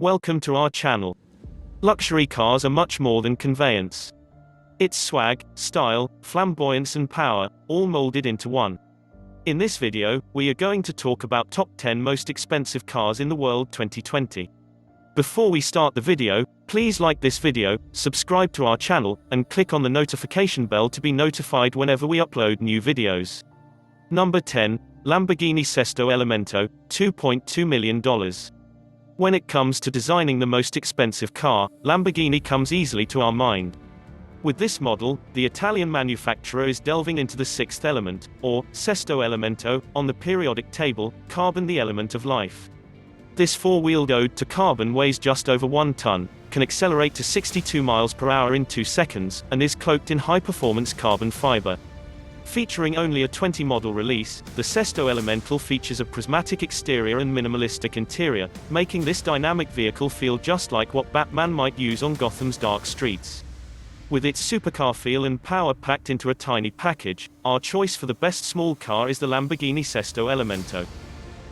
Welcome to our channel. Luxury cars are much more than conveyance. It's swag, style, flamboyance and power, all molded into one. In this video, we are going to talk about top 10 most expensive cars in the world 2020. Before we start the video, please like this video, subscribe to our channel, and click on the notification bell to be notified whenever we upload new videos. Number 10, Lamborghini Sesto Elemento, $2.2 million. When it comes to designing the most expensive car, Lamborghini comes easily to our mind. With this model, the Italian manufacturer is delving into the sixth element, or Sesto Elemento, on the periodic table, carbon, the element of life. This four-wheeled ode to carbon weighs just over 1 ton, can accelerate to 62 miles per hour in 2 seconds, and is cloaked in high-performance carbon fiber. Featuring only a 20 model release, the Sesto Elemental features a prismatic exterior and minimalistic interior, making this dynamic vehicle feel just like what Batman might use on Gotham's dark streets. With its supercar feel and power packed into a tiny package, our choice for the best small car is the Lamborghini Sesto Elemento.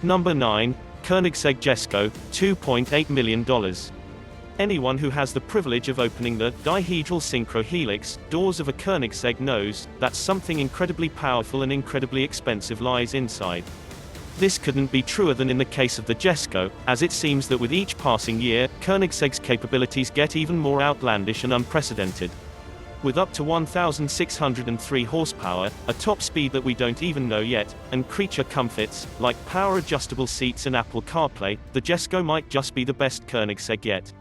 Number 9, Koenigsegg Jesko, $2.8 million. Anyone who has the privilege of opening the dihedral synchro helix doors of a Koenigsegg knows that something incredibly powerful and incredibly expensive lies inside. This couldn't be truer than in the case of the Jesko, as it seems that with each passing year, Koenigsegg's capabilities get even more outlandish and unprecedented. With up to 1,603 horsepower, a top speed that we don't even know yet, and creature comforts, like power-adjustable seats and Apple CarPlay, the Jesko might just be the best Koenigsegg yet.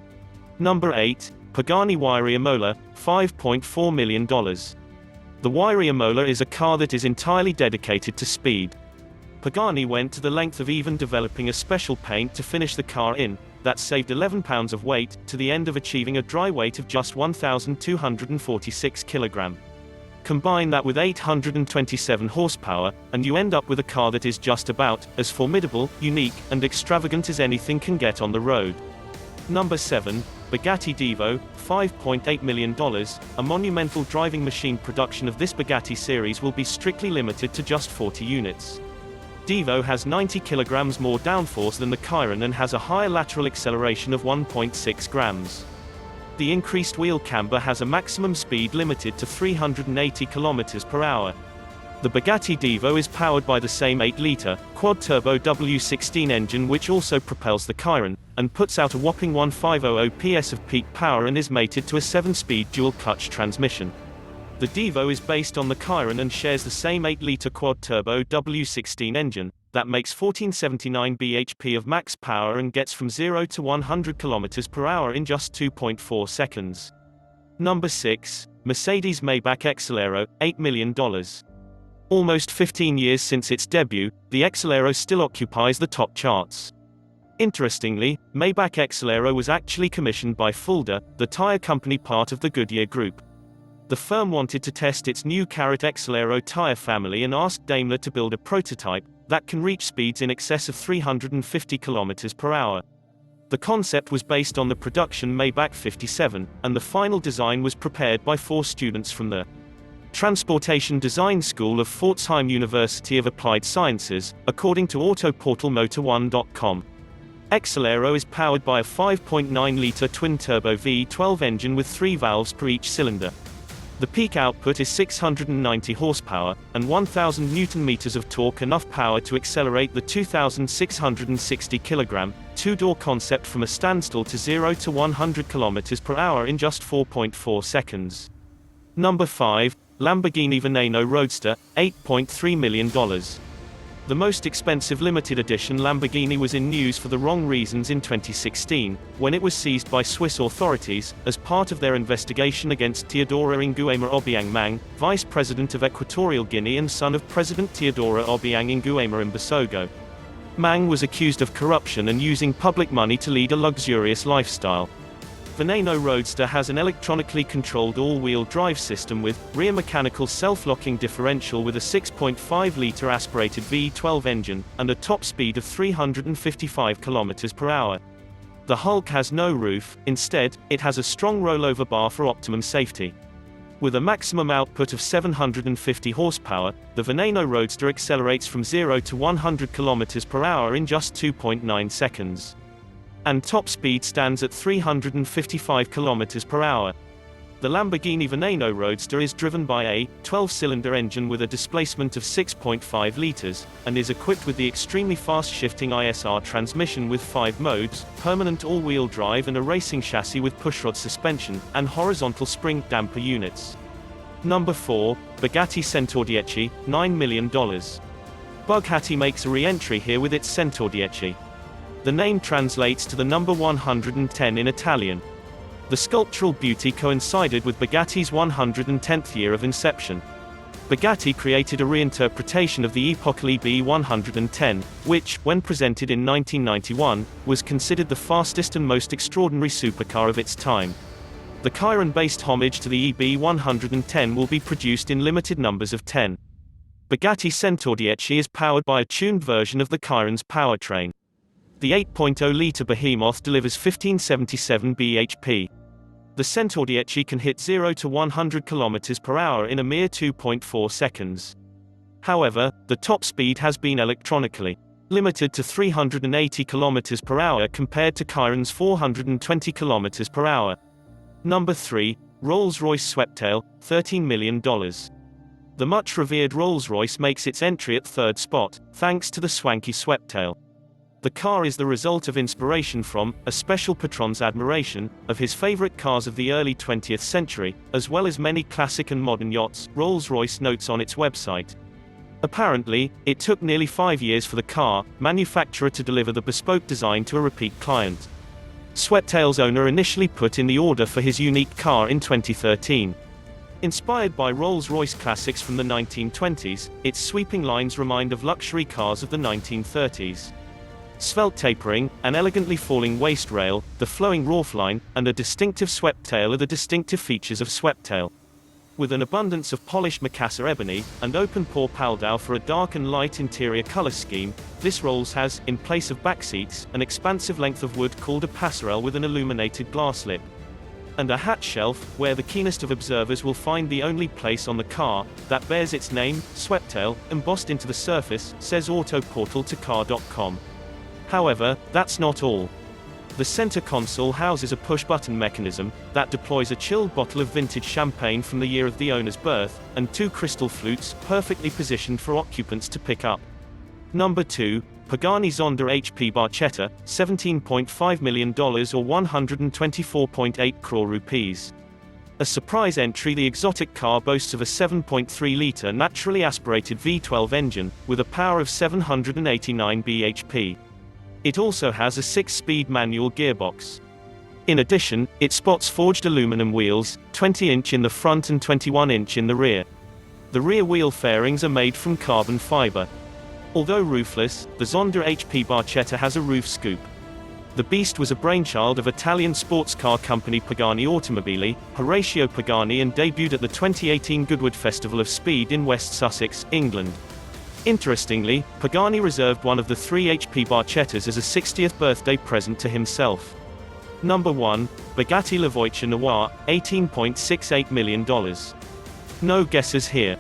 Number 8, Pagani Imola, $5.4 million. The Imola is a car that is entirely dedicated to speed. Pagani went to the length of even developing a special paint to finish the car in, that saved 11 pounds of weight, to the end of achieving a dry weight of just 1,246 kg. Combine that with 827 horsepower, and you end up with a car that is just about as formidable, unique, and extravagant as anything can get on the road. Number 7, Bugatti Divo, $5.8 million. A monumental driving machine. Production of this Bugatti series will be strictly limited to just 40 units. Divo has 90 kilograms more downforce than the Chiron and has a higher lateral acceleration of 1.6 grams. The increased wheel camber has a maximum speed limited to 380 kilometers per hour. The Bugatti Divo is powered by the same 8-liter, quad-turbo W16 engine which also propels the Chiron, and puts out a whopping 1500 PS of peak power and is mated to a 7-speed dual-clutch transmission. The Divo is based on the Chiron and shares the same 8-liter quad-turbo W16 engine, that makes 1479 bhp of max power and gets from 0 to 100 km per hour in just 2.4 seconds. Number 6, Mercedes Maybach Exelero, $8 million. Almost 15 years since its debut, the Exelero still occupies the top charts. Interestingly, Maybach Exelero was actually commissioned by Fulda, the tire company part of the Goodyear Group. The firm wanted to test its new Carrot Exelero tire family and asked Daimler to build a prototype that can reach speeds in excess of 350 km per hour. The concept was based on the production Maybach 57, and the final design was prepared by 4 students from the Transportation Design School of Pforzheim University of Applied Sciences, according to autoportalmotor1.com. Exelero is powered by a 5.9-liter twin-turbo V12 engine with 3 valves per each cylinder. The peak output is 690 horsepower, and 1,000 Newton-meters of torque, enough power to accelerate the 2,660 kg, 2-door concept from a standstill to 0 to 100 km per hour in just 4.4 seconds. Number 5, Lamborghini Veneno Roadster, $8.3 million. The most expensive limited edition Lamborghini was in news for the wrong reasons in 2016, when it was seized by Swiss authorities, as part of their investigation against Teodoro Nguema Obiang Mang, Vice President of Equatorial Guinea and son of President Teodoro Obiang Nguema Mbasogo. Mang was accused of corruption and using public money to lead a luxurious lifestyle. Veneno Roadster has an electronically controlled all-wheel drive system with rear mechanical self-locking differential with a 6.5-liter aspirated V12 engine, and a top speed of 355 km per hour. The Hulk has no roof, instead, it has a strong rollover bar for optimum safety. With a maximum output of 750 horsepower, the Veneno Roadster accelerates from 0 to 100 km per hour in just 2.9 seconds. and top speed stands at 355 km/h. The Lamborghini Veneno Roadster is driven by a 12-cylinder engine with a displacement of 6.5 liters, and is equipped with the extremely fast-shifting ISR transmission with 5 modes, permanent all-wheel drive and a racing chassis with pushrod suspension, and horizontal spring damper units. Number 4, Bugatti Centodieci, $9 million. Bugatti makes a re-entry here with its Centodieci. The name translates to the number 110 in Italian. The sculptural beauty coincided with Bugatti's 110th year of inception. Bugatti created a reinterpretation of the epochal EB110, which, when presented in 1991, was considered the fastest and most extraordinary supercar of its time. The Chiron-based homage to the EB110 will be produced in limited numbers of 10. Bugatti Centodieci is powered by a tuned version of the Chiron's powertrain. The 8.0-liter behemoth delivers 1577 bhp. The Centodieci can hit 0 to 100 km/h in a mere 2.4 seconds. However, the top speed has been electronically limited to 380 km/h compared to Chiron's 420 km/h. Number 3, Rolls-Royce Sweptail, $13 million. The much-revered Rolls-Royce makes its entry at third spot, thanks to the swanky Sweptail. The car is the result of inspiration from a special patron's admiration of his favorite cars of the early 20th century, as well as many classic and modern yachts, Rolls-Royce notes on its website. Apparently, it took nearly 5 years for the car manufacturer to deliver the bespoke design to a repeat client. Sweptail's owner initially put in the order for his unique car in 2013. Inspired by Rolls-Royce classics from the 1920s, its sweeping lines remind of luxury cars of the 1930s. Svelte tapering, an elegantly falling waist rail, the flowing roofline, and a distinctive swept tail are the distinctive features of Sweptail. With an abundance of polished Macassar ebony, and open-pore paldao for a dark and light interior color scheme, this Rolls has, in place of back seats, an expansive length of wood called a passerelle with an illuminated glass lip. And a hatch shelf, where the keenest of observers will find the only place on the car that bears its name, Sweptail, embossed into the surface, says autoportal2car.com. However, that's not all. The center console houses a push-button mechanism that deploys a chilled bottle of vintage champagne from the year of the owner's birth, and 2 crystal flutes perfectly positioned for occupants to pick up. Number 2, Pagani Zonda HP Barchetta, $17.5 million or 124.8 crore rupees. A surprise entry. The exotic car boasts of a 7.3-liter naturally aspirated V12 engine, with a power of 789 bhp. It also has a 6-speed manual gearbox. In addition, it sports forged aluminum wheels, 20-inch in the front and 21-inch in the rear. The rear wheel fairings are made from carbon fiber. Although roofless, the Zonda HP Barchetta has a roof scoop. The beast was a brainchild of Italian sports car company Pagani Automobili, Horatio Pagani, and debuted at the 2018 Goodwood Festival of Speed in West Sussex, England. Interestingly, Pagani reserved one of the 3 HP Barchettas as a 60th birthday present to himself. Number 1, Bugatti La Voiture Noire, $18.68 million. No guesses here.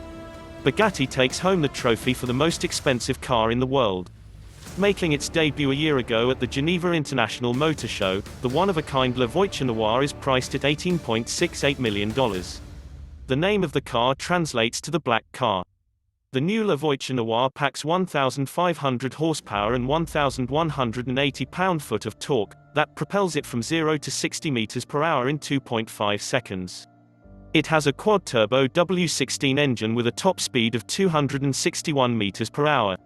Bugatti takes home the trophy for the most expensive car in the world. Making its debut a year ago at the Geneva International Motor Show, the one-of-a-kind La Voiture Noire is priced at $18.68 million. The name of the car translates to the black car. The new La Voiture Noire packs 1,500 horsepower and 1,180 pound-foot of torque, that propels it from 0 to 60 meters per hour in 2.5 seconds. It has a quad-turbo W16 engine with a top speed of 261 meters per hour.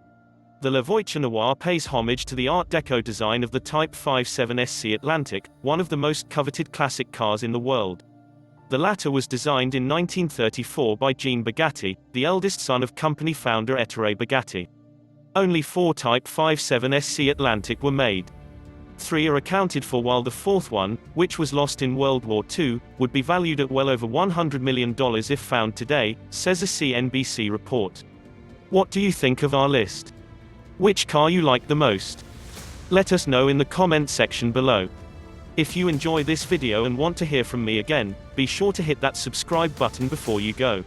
The La Voiture Noire pays homage to the Art Deco design of the Type 57 SC Atlantic, one of the most coveted classic cars in the world. The latter was designed in 1934 by Jean Bugatti, the eldest son of company founder Ettore Bugatti. Only 4 Type 57 SC Atlantic were made. 3 are accounted for, while the 4th one, which was lost in World War II, would be valued at well over $100 million if found today, says a CNBC report. What do you think of our list? Which car you like the most? Let us know in the comment section below. If you enjoy this video and want to hear from me again, be sure to hit that subscribe button before you go.